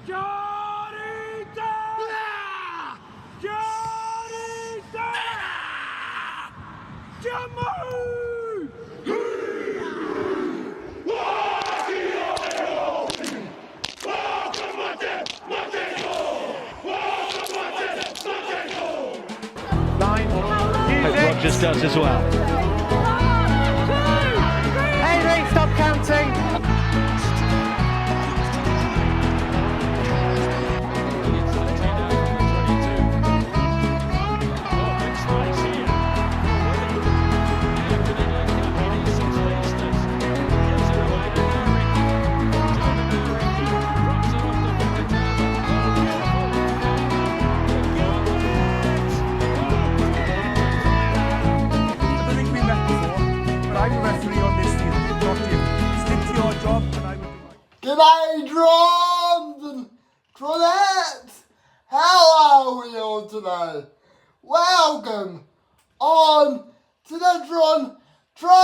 Hope Rogers does as well. Henry, stop counting. G'day drums and dronettes! How are we all today? Welcome on to the Drone Trainer!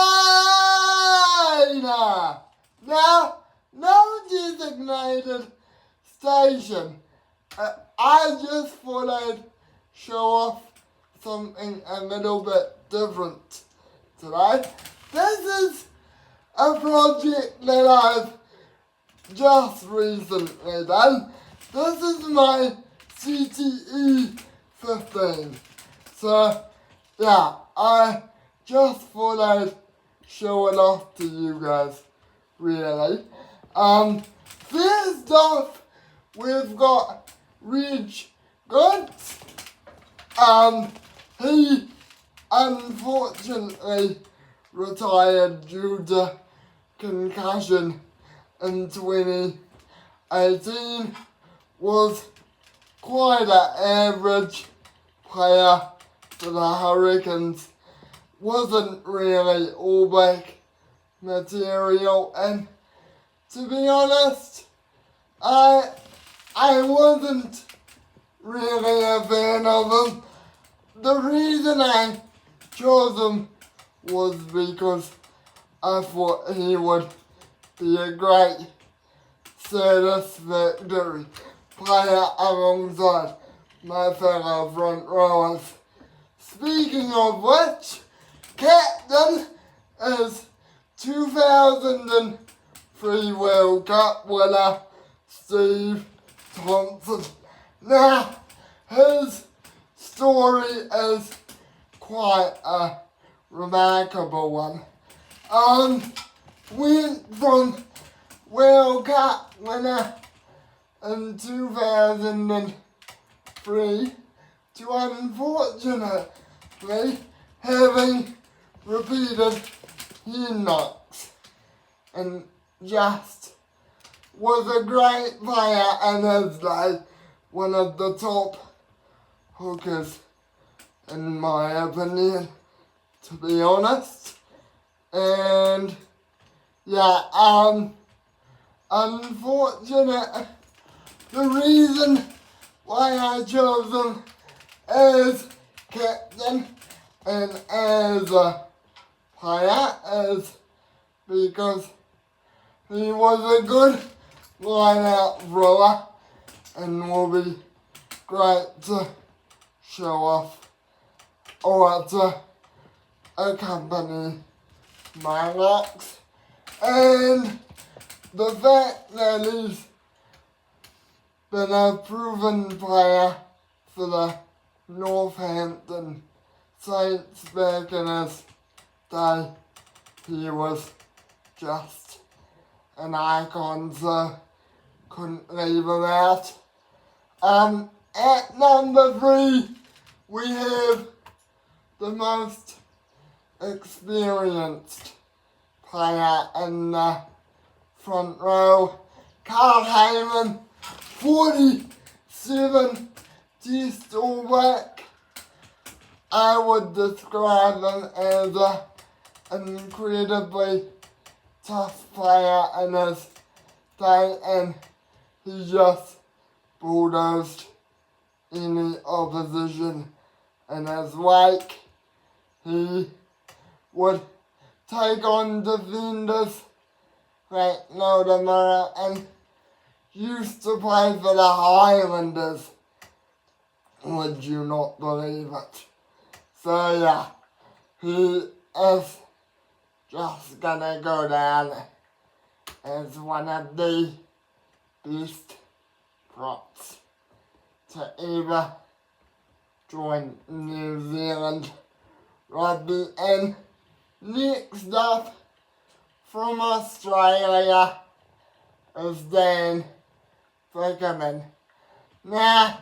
Now, no designated station. I just thought I'd show off something a little bit different today. This is a project that I've just recently done. This is my Cte 15. So yeah, I just thought I'd show it off to you guys, really. First off, we've got Rich Goods. He unfortunately retired due to concussion in 2018, was quite an average player for the Hurricanes, wasn't really all-back material, and to be honest, I wasn't really a fan of him. The reason I chose him was because I thought he would be a great satisfactory player alongside my fellow front rowers. Speaking of which, Cten is 2003 World Cup winner Steve Thompson. Now, his story is quite a remarkable one. Went from World Cup winner in 2003 to unfortunately having repeated head knocks, and just was a great player in his day, one of the top hookers in my opinion, to be honest. And yeah, unfortunate. The reason why I chose him as captain and as a player is because he was a good line-out thrower and will be great to show off or to accompany my locks. And the fact that he's been a proven player for the Northampton Saints back in his day, he was just an icon, so couldn't leave him out. At number 3, we have the most experienced player in the front row, Carl Heyman, 47 test all-back. I would describe him as an incredibly tough player in his day, and he just bulldozed any opposition in his wake. He would take on defenders like no tomorrow and used to play for the Highlanders. Would you not believe it? So yeah, he is just gonna go down as one of the best props to ever join New Zealand rugby. And next up from Australia is Dan Fickerman. Now,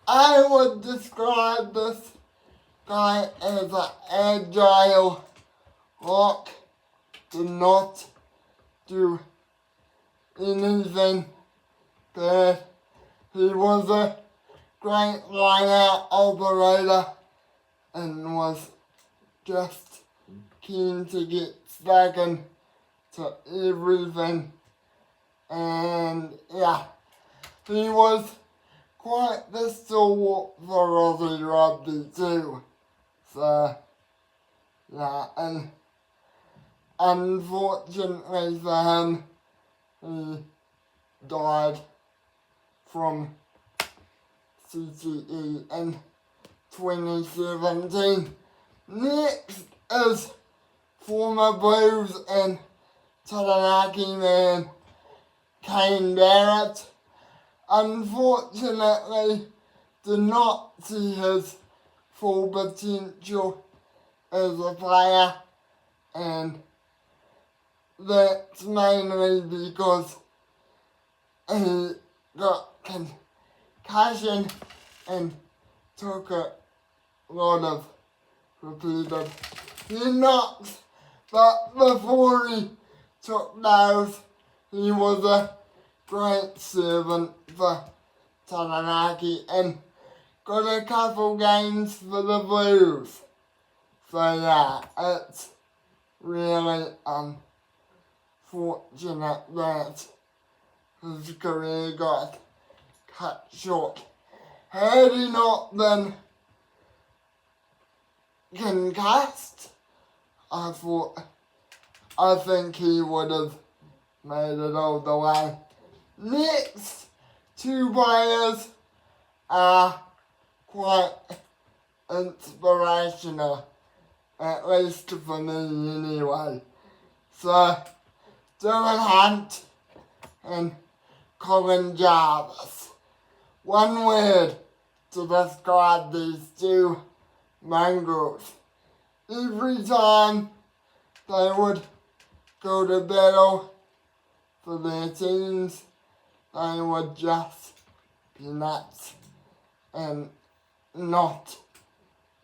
I would describe this guy as an agile rock. Did not do anything bad. He was a great line-out operator and was just keen to get stuck into everything. And yeah, he was quite the stalwart for Aussie rugby too. So yeah, and unfortunately for him, he died from CTE in 2017. Next is former Blues and Taranaki man Kane Barrett. Unfortunately, did not see his full potential as a player, and that's mainly because he got concussion and took a lot of repeated head knocks, but before he took those, he was a great servant for Taranaki and got a couple games for the Blues. So yeah, it's really unfortunate that his career got cut short. Had he not been concussed, I think he would have made it all the way. Next two players are quite inspirational, at least for me anyway. So, Dylan Hunt and Colin Jarvis. One word to describe these two mongrels. Every time they would go to battle for their teams, they would just be nuts and not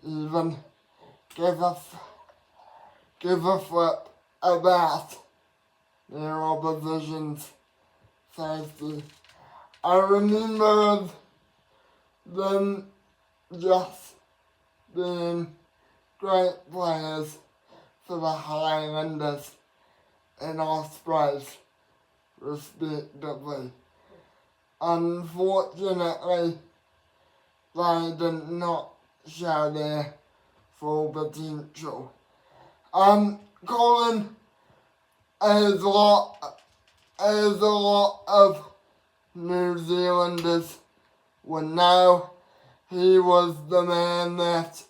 even give a flip about their opposition's safety. I remember them just being great players for the Highlanders and Ospreys, respectively. Unfortunately, they did not show their full potential. Colin, as a lot of New Zealanders would know, he was the man that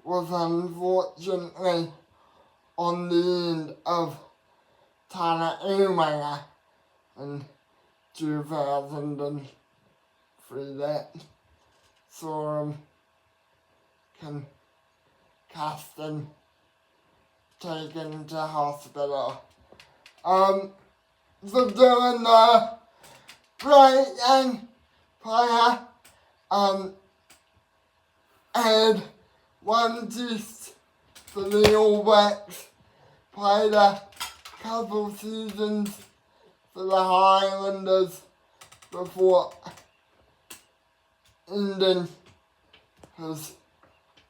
was unfortunately on the end of Tana Umaga in 2003. That saw him concussed and taken to hospital. So doing the great young player, had one test for the All Blacks, played a couple seasons for the Highlanders before ending his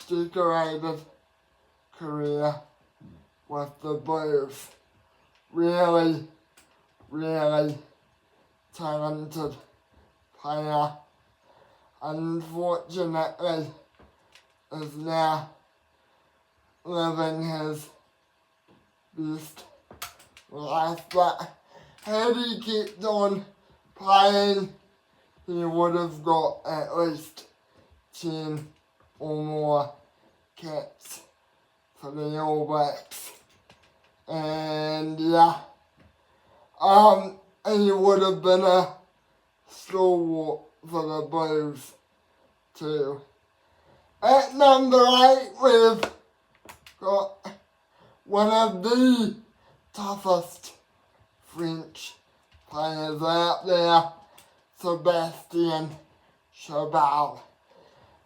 decorated career with the Blues. Really talented player. Unfortunately, is now living his best life, but had he kept on playing, he would have got at least 10 or more caps for the All Blacks. And yeah, he would have been a stalwart for the Blues too. At number 8, we've got one of the toughest French players out there, Sebastian Chabal.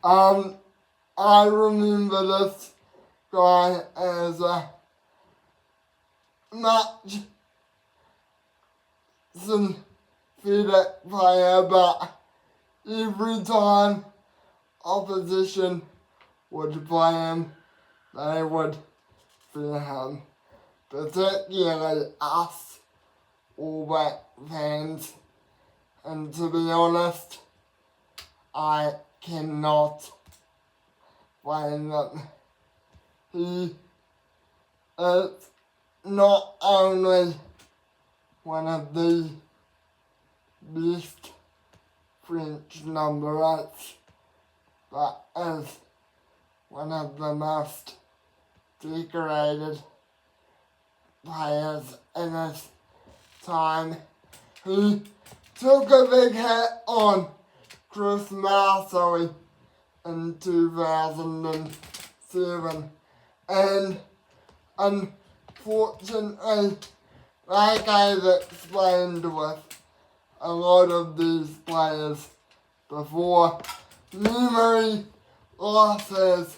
I remember this guy as a much synthetic player, but every time opposition would play him, they would fear him, particularly us All Black fans. And to be honest, I cannot blame them. He is not only one of the best French number 8s, but is one of the most decorated players in his time. He took a big hit on Chris Marsey in 2007, and unfortunately, like I've explained with a lot of these players before, memory loss has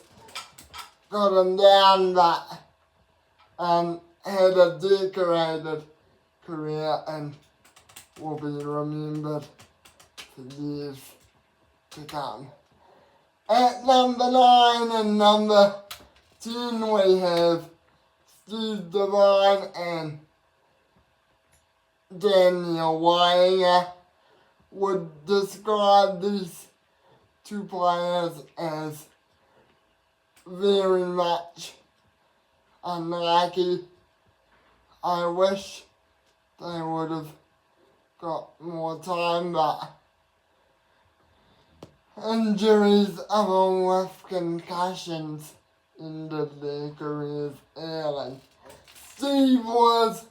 got him down, but had a decorated career and will be remembered for years to come. At number 9 and number 10 we have Steve Devine and Daniel Wainger. Would describe these two players as very much unlucky. I wish they would have got more time, but injuries along with concussions ended their careers early. Steve was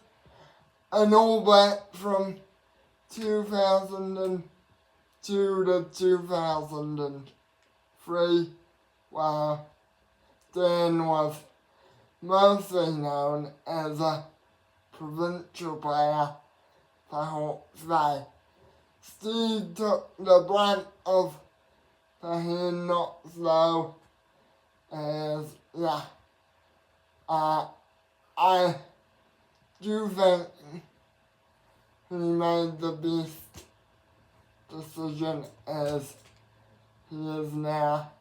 an All Black from 2002 to 2003, while Dan was mostly known as a provincial player for Hawke's Bay. Steve took the brunt of the hand knocks though, as I do think he made the best decision, as he is now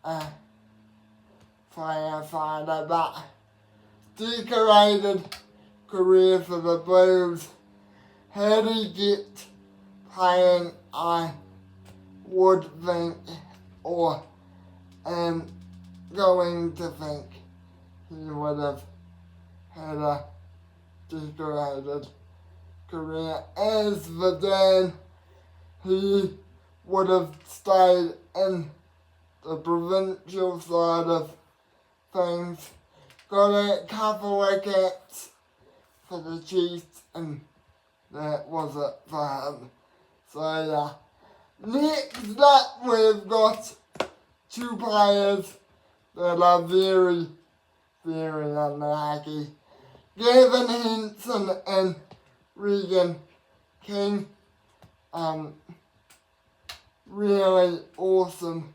a firefighter, but decorated career for the Blues. Had he get playing, I would think, or am going to think, he would have had a decorated career. As for Dan, he would have stayed in the provincial side of things. Got a couple of caps for the Chiefs, and that was it for him. So yeah. Next up, we've got two players that are very, very unlucky. Gavin Henson and Regan King. Really awesome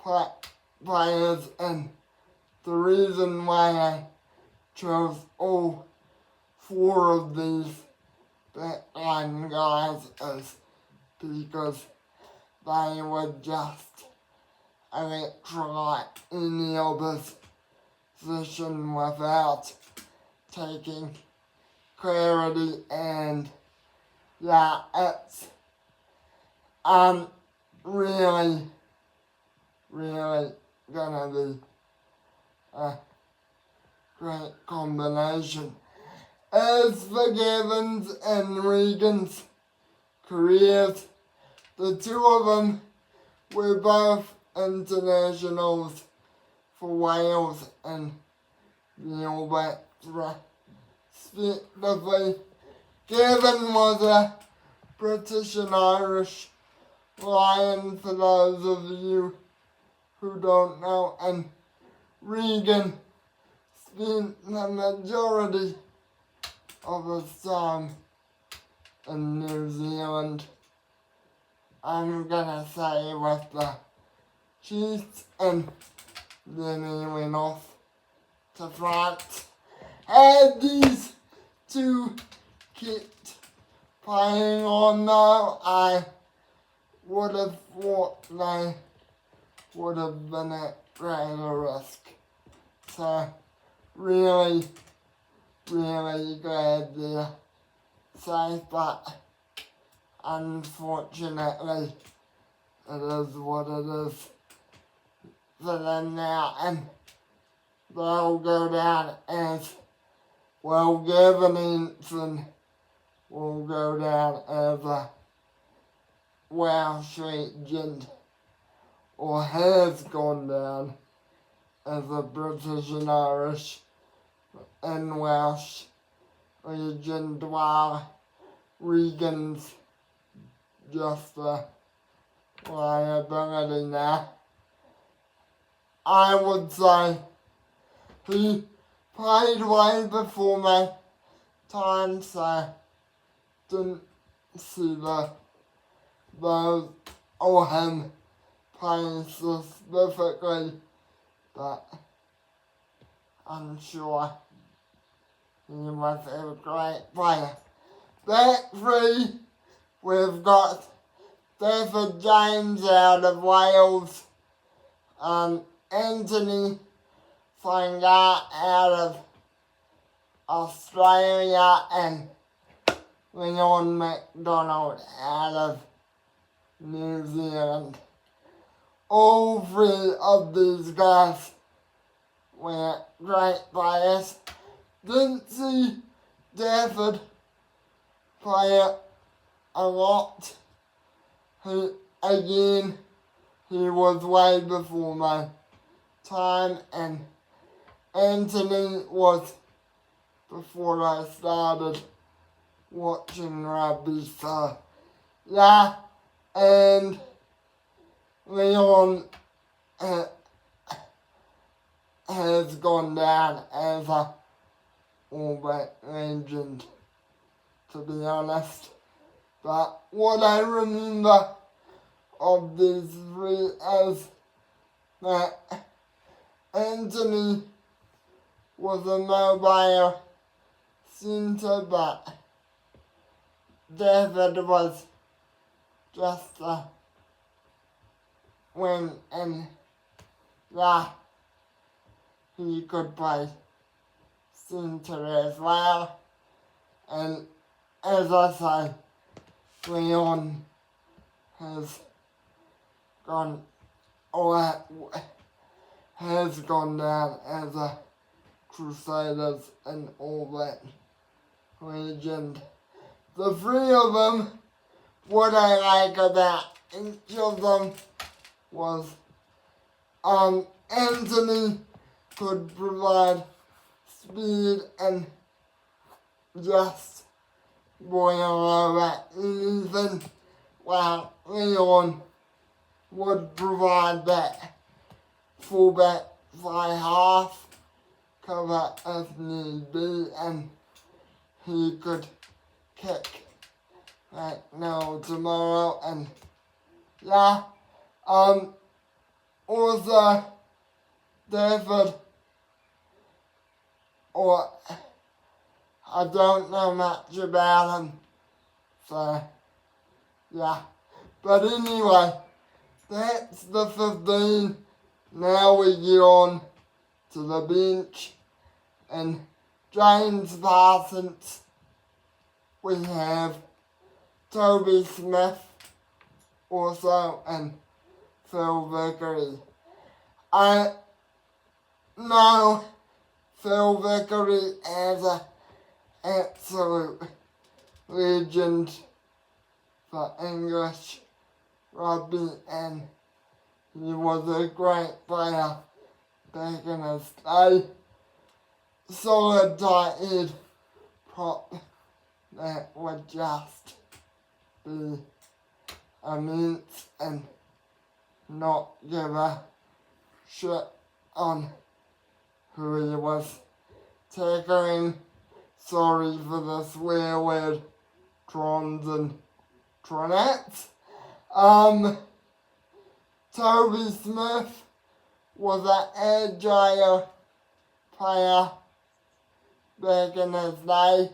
players, and the reason why I chose all 4 of these backline guys is because they would just electrify any opposition without taking clarity, and yeah, it's really, really gonna be a great combination. As for Gavin's and Regan's careers. The two of them were both internationals for Wales and the All Blacks respectively. Kevin was a British and Irish Lion, for those of you who don't know, and Regan spent the majority of his time in New Zealand. I'm gonna say with the Chiefs, and then he went off to France. Had these two kept playing on though, I would have thought they would have been at greater risk. So really glad they're safe, but unfortunately it is what it is for them now, and they'll go down as well. Gavin Ensign will go down as a Welsh legend, or has gone down as a British and Irish and Welsh legend, while Regan's just a liability now. I would say he played way before my time, so didn't see those or him playing specifically, but I'm sure he was a great player. Back three, we've got David James out of Wales, Anthony Fangar out of Australia, and Leon McDonald out of New Zealand. All three of these guys were great players. Didn't see David play a lot. He was way before my time, and Anthony was before I started watching rugby, so yeah, and Leon has gone down as a All Black legend, to be honest. But what I remember of these three is that Anthony was a mobile centre, but David was just a wing, and yeah, he could play centre as well. And as I say, Leon has gone down as a Crusaders and All Black legend. The three of them, what I like about each of them was Anthony could provide speed and just boil over anything, while Leon would provide that fullback fly half cover if need be, and he could kick like no tomorrow. And yeah, also David, or I don't know much about him, so yeah. But anyway, that's the 15. Now we get on to the bench, and James Parsons, we have Toby Smith also, and Phil Vickery. I know Phil Vickery as an absolute legend for English rugby, and he was a great player back in his day. Solid tight head prop that would just be immense and not give a shit on who he was tackling. Sorry for the swear word, trons and tronettes. Toby Smith was an agile player back in his day.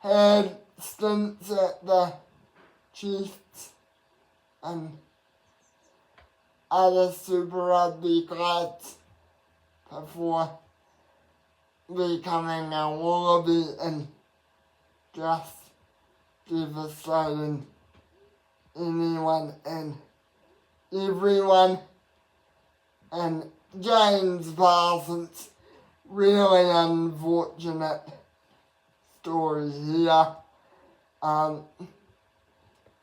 Had stints at the Chiefs and other Super Rugby clubs before becoming a Wallaby and just devastating anyone and everyone. And James Parsons, really unfortunate story here.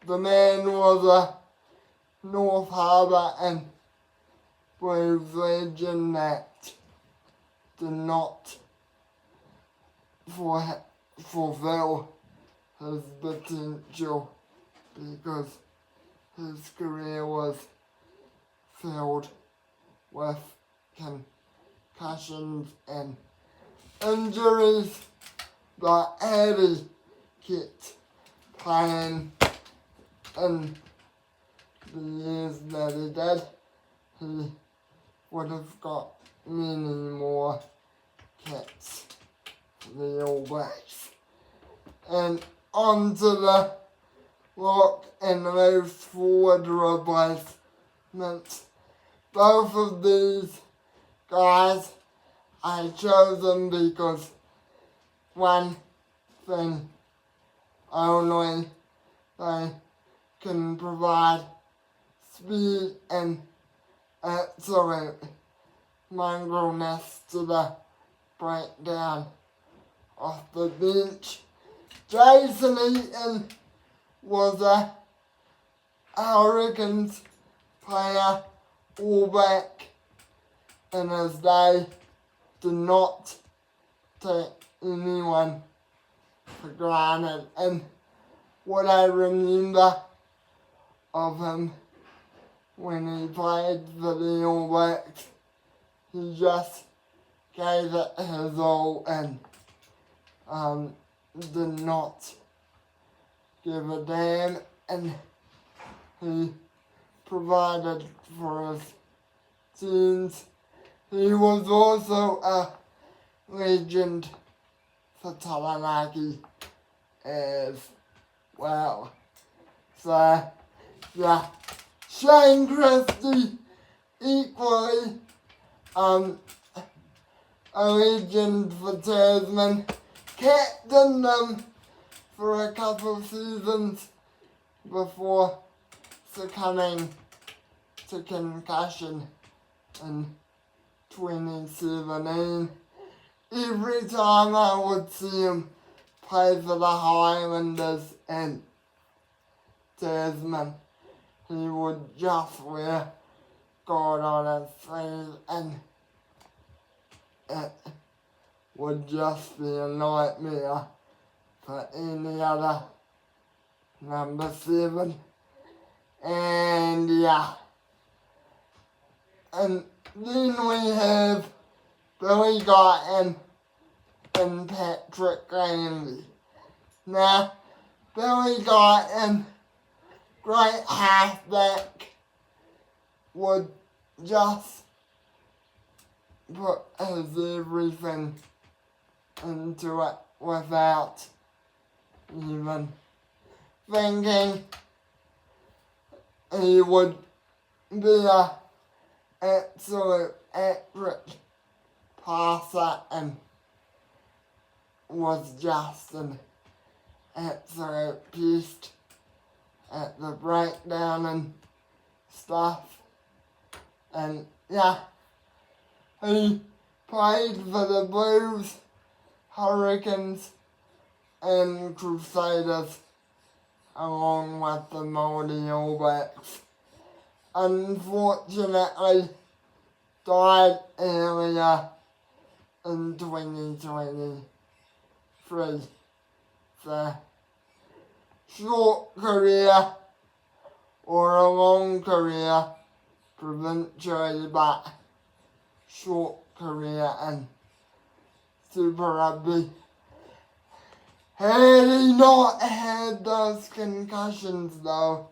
The man was a North Harbour and Blues legend that did not fulfill his potential because his career was filled with concussions and injuries, but had he kept playing in the years that he did, he would have got many more caps for the All Blacks. And on to the lock and loose forward replacements. Both of these guys, I chose them because one thing only, they can provide speed and absolute mongrelness to the breakdown off the bench. Jason Eaton was a Hurricanes player, All Black in his day, did not take anyone for granted. And what I remember of him when he played for the All Blacks, he just gave it his all and did not give a damn, and he provided for his teams. He was also a legend for Taranaki as well. So, yeah, Shane Christie equally a legend for Tasman, captained them for a couple of seasons before succumbing to concussion in 2017. Every time I would see him play for the Highlanders and Tasman, he would just wear God on his sleeve, and it would just be a nightmare for any other number 7. And yeah. And then we have Billy Guyton and Patrick Ramsey. Now, Billy Guyton, great halfback, would just put his everything into it without even thinking. He would be an absolute accurate passer and was just an absolute beast at the breakdown and stuff. And yeah, he played for the Blues, Hurricanes and Crusaders along with the Māori All Blacks. Unfortunately, died earlier in 2023. The short career or a long career provincially, but short career in Super Rugby. Had he not had those concussions though,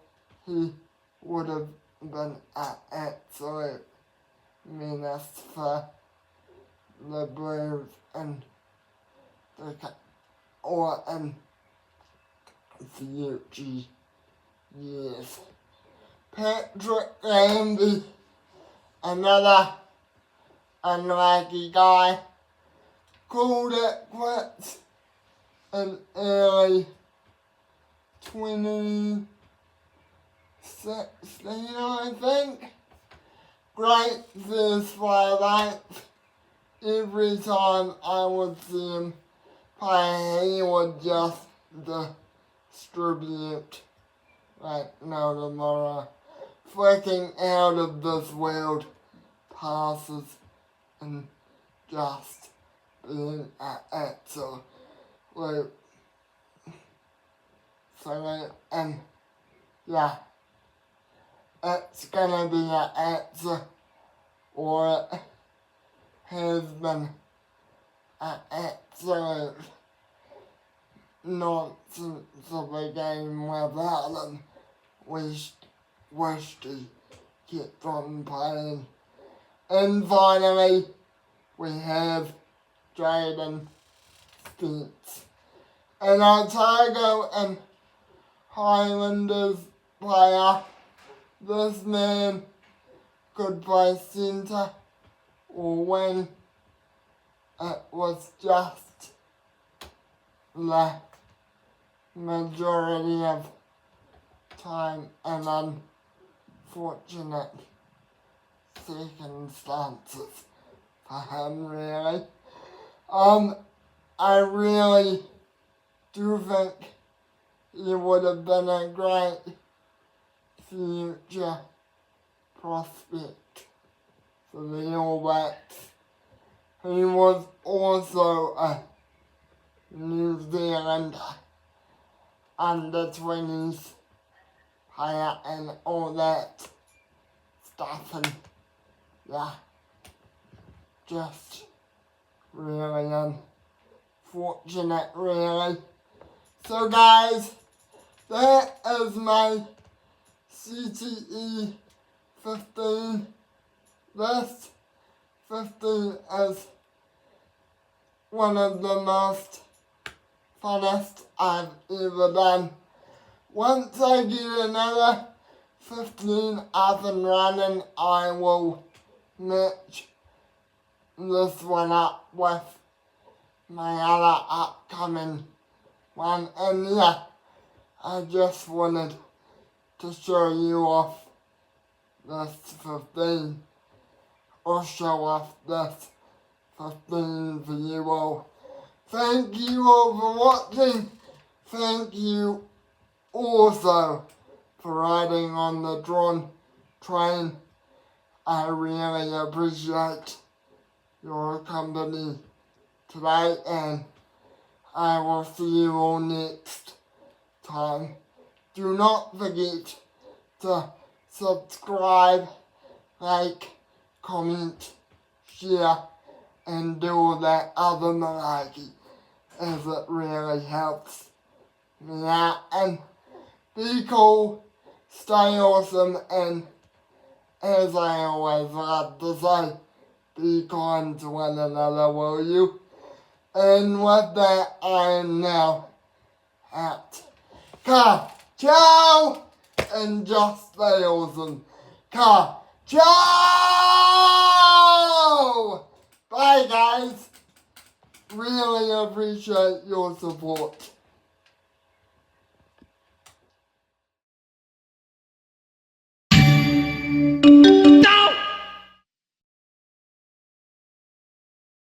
he would have been an absolute menace for the Blues and in future years. Patrick Lambie, another unlucky guy, called it quits in early 2016, I think. Great first 5 8. Every time I would see him play, he would just distribute like no tomorrow. Flicking out of this world passes and just being an absolute salute. And yeah, it's gonna be an answer, or it has been an absolute nonsense of a game without him. Wished he kept on playing. And finally, we have Jaden Spence, an Otago and Highlanders player. This man could play centre or wing. It was just the majority of time and unfortunate circumstances for him, really. I really do think he would have been a great future prospect for the All Blacks. He was also a New Zealander under-20s player and all that stuff, and yeah, just really unfortunate, really. So guys, that is my CTE 15. This 15 is one of the most funnest I've ever done. Once I get another 15 up and running, I will match this one up with my other upcoming one. And yeah, I just wanted to show you off this 15, or show off this 15 for you all. Thank you all for watching. Thank you also for riding on the drawn train. I really appreciate your company today, and I will see you all next time. Do not forget to subscribe, like, comment, share, and do all that other malarkey, as it really helps me out. And be cool, stay awesome, and as I always like to say, be kind to one another, will you? And with that, I am now out. Ciao! And just stay awesome. Ciao! Bye guys. Really appreciate your support.